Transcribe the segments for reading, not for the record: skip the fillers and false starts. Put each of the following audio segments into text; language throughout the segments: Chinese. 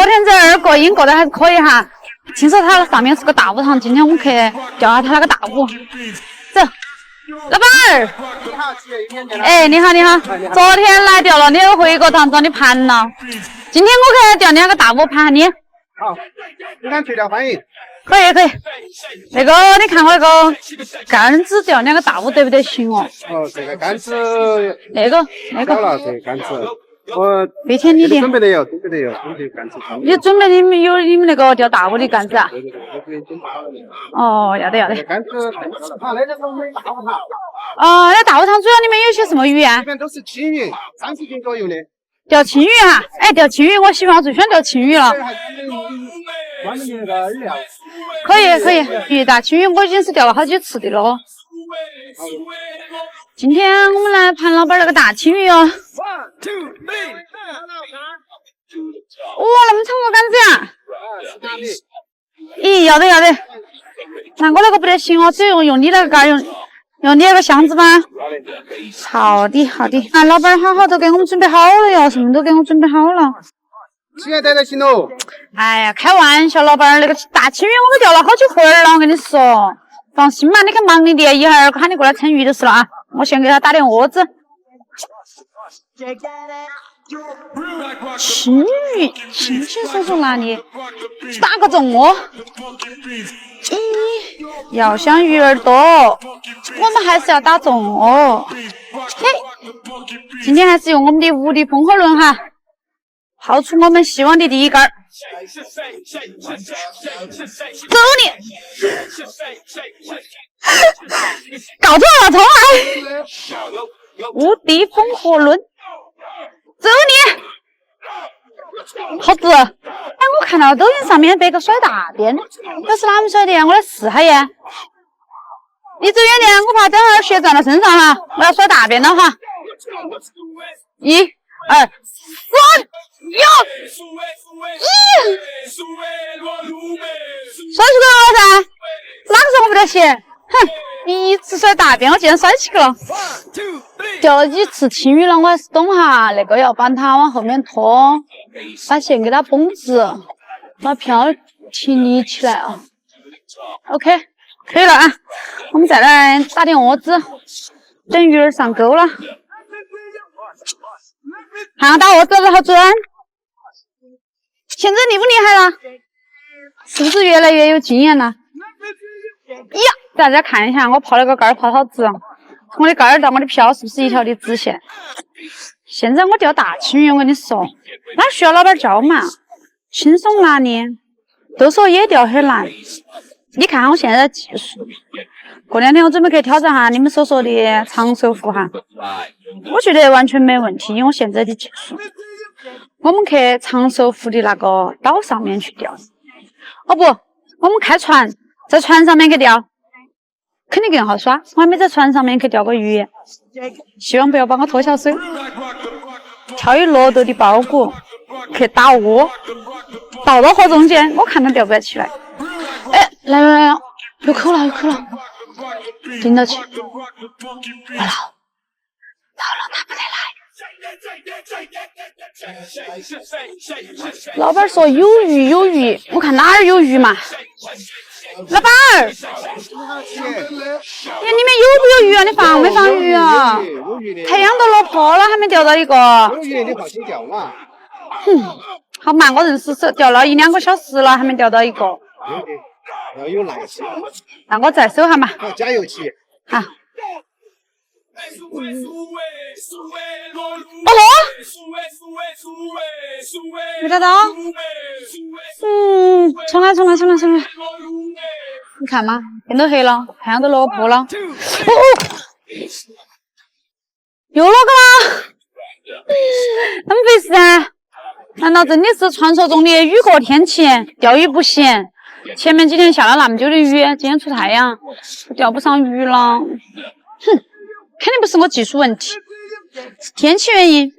天这儿过瘾过得还是可以哈。听说它上面是个大舞堂，今天我们去钓下它那个大舞。走，老板儿。你好，哎，你好，你好。昨天来钓了你的回锅塘，找你盘了。今天我去钓你那个大舞盘你。好，你看垂钓欢迎。可以。那个，你看我那个杆子钓两个大舞得不得行哦？哦，这个杆子。那个。好了，这个杆子。我飞天你的。准备的有杆子。你准备你们那个钓大舞的杆子啊？哦，要得。杆子好，那个是我们大舞堂。那大舞堂主要你们有些什么鱼啊？这边都是青鱼，30斤左右的。钓青鱼哈，哎，钓青鱼我喜欢，我最喜欢钓青鱼了。可以，鱼大青鱼我已经是钓了好几次的了哦。今天我们来盘老板那个大青鱼哦。哇，那么长个杆子呀！咦，要得。那我那个不得行哦，只有用你那个杆，用你那个箱子吗？好的。那老板好都给我们准备好了哟，什么都给我准备好了。现在带得行喽。哎呀，开玩笑，老板，那个大青鱼我们钓了好几回了，我跟你说，放心嘛，你去忙一点，一会儿喊你过来称鱼就是了啊。我先给他打点窝子。青鱼，清清楚哪里？打个中哦。要想鱼儿多，我们还是要打中哦。嘿，今天还是用我们的无敌风火轮哈，抛出我们希望的第一杆。走你！搞错了，重来！无敌风火轮，走你！好子，哎，我看到抖音上面别个甩大便，这是哪们甩的呀？我来试下呀。你走远点，我怕等会儿血溅到身上哈。我要甩大便了哈。1、2、3、甩起来了噻！哪个时候不得行？哼，第一次甩大便，我竟然甩起了。钓了几次青鱼了，我还是懂哈，那个要把它往后面拖，把线给它绷直，把漂提立起来啊。OK， 可以了啊，我们再来打点窝子，等鱼儿上钩了。看看打窝子不好准？现在厉不厉害了？是不是越来越有经验了？呀，大家看一下我抛那个竿抛好直，从我的竿到我的漂是不是一条的直线？现在我钓大青鱼，我跟你说，哪需要老板教嘛，轻松拿捏。都说野钓很难，你看看我现在的技术。过2天我准备去挑战下你们所说的长手幅哈，我觉得完全没问题，以我现在的技术。我们去长手幅的那个岛上面去钓。哦不，我们开船，在船上面去钓，肯定更好耍。我还没在船上面去钓过鱼，希望不要把我拖下水。挑一骆驼的包谷去打窝，倒到河中间，我看他钓不钓起来。哎，来了，有口了，盯到起。好了，他不得来。老板说有鱼，我看哪儿有鱼嘛？老板儿，你里面有不有鱼啊？你放没放鱼啊？太阳都落坡了，还没钓到一个。有鱼你放心钓嘛。好慢，我认识钓了1-2个小时了，还没钓到一个。要有耐心。那我再收下嘛。好，加油起。好。没找到？重来！你看嘛，天都黑了，太阳都落坡了。又落个了，怎么回事啊？难道真的是传说中的雨过天晴，钓鱼不行？前面几天下了那么久的雨，今天出太阳，钓不上鱼了。肯定不是我技术问题，是天气原因。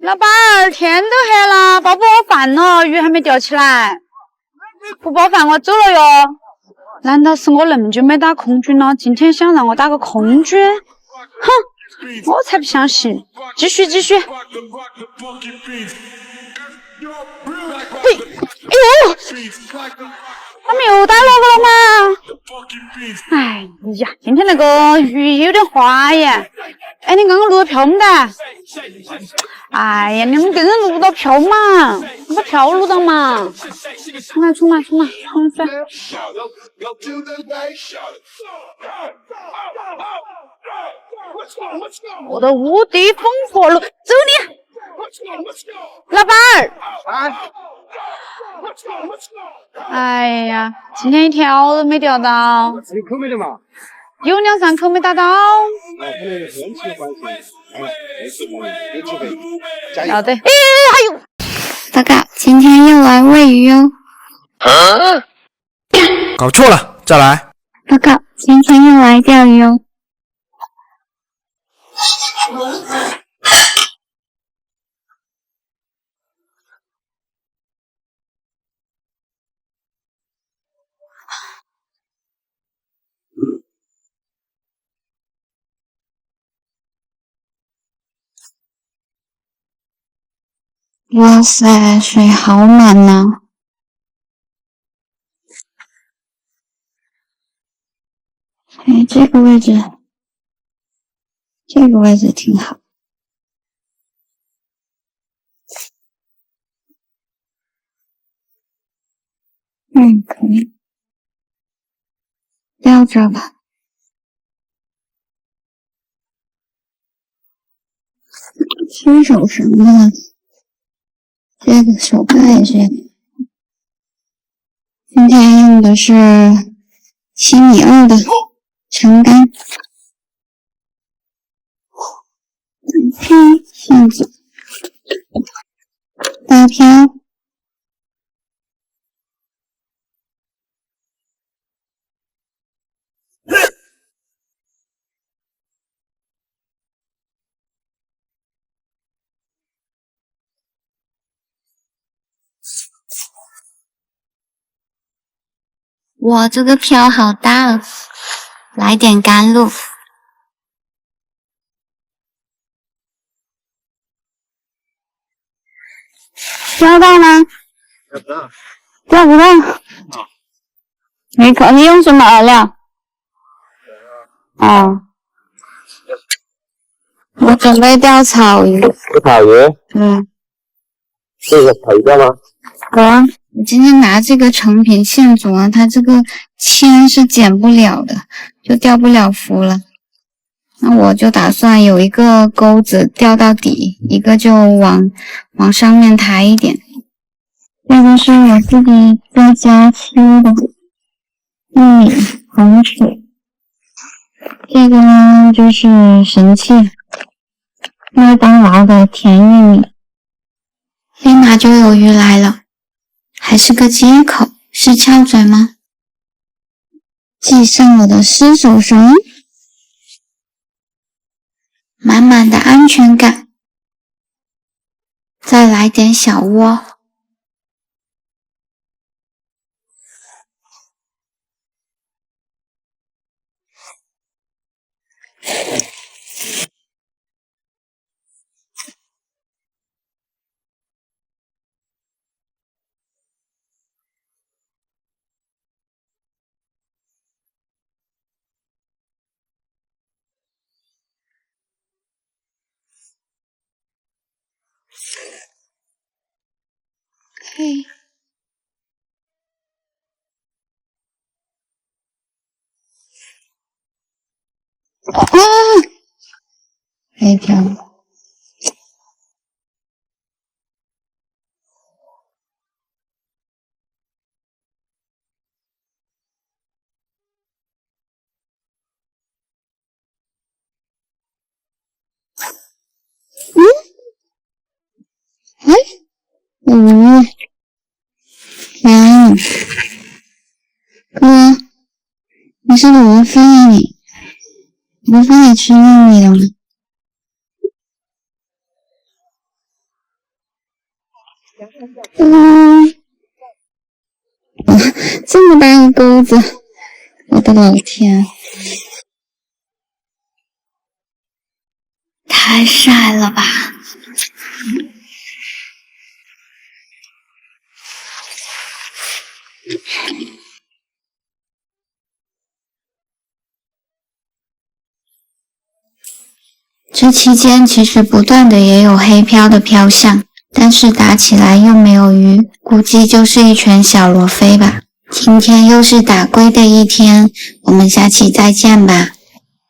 老板儿，天都黑了，包不包饭了？鱼还没钓起来，不包饭我走了哟。难道是我那么久没打空军了？今天想让我打个空军？哼，我才不相信！继续。嘿，他们又打那个了吗？哎呀，今天那个鱼有点花耶。哎，你刚刚录的票没得？哎呀，你们给人录到票嘛，把票录到嘛。冲来冲来冲来冲噻！我的无敌风火轮，走你！老板儿。啊！哎呀，今天一条都没钓到。有口没得嘛？有2、3口没打到。可能有天气的关系。没事没机会，加油！要得。哎，还有。报告，今天又来喂鱼哟。搞错了，再来。报告，今天又来钓鱼哟。哇塞，水好满呐！哎，这个位置挺好。可以钓着吧。新手绳的这个手帕是，今天用的是7.2米的长竿，线子，大漂。哇，这个漂好大哦，来点甘露。钓到吗？钓不到。钓不到。你用什么饵料？哦，我准备钓草鱼。草鱼？这个可以钓吗？有啊，我今天拿这个成品线组啊，它这个铅是剪不了的，就钓不了浮了。那我就打算有一个钩子钓到底，一个就往上面抬一点。这个是我自己在家切的玉米红薯，这个呢就是神器，麦当劳的甜玉米。立马就有鱼来了，还是个接口，是翘嘴吗？系上我的湿手绳，满满的安全感。再来点小窝。嘿，可以漂亮。哥，你是罗非啊你？罗非也吃玉米了吗？这么大个钩子，我的老天，太帅了吧！这期间其实不断的也有黑漂的飘向，但是打起来又没有鱼，估计就是一群小罗非吧。今天又是打龟的一天，我们下期再见吧。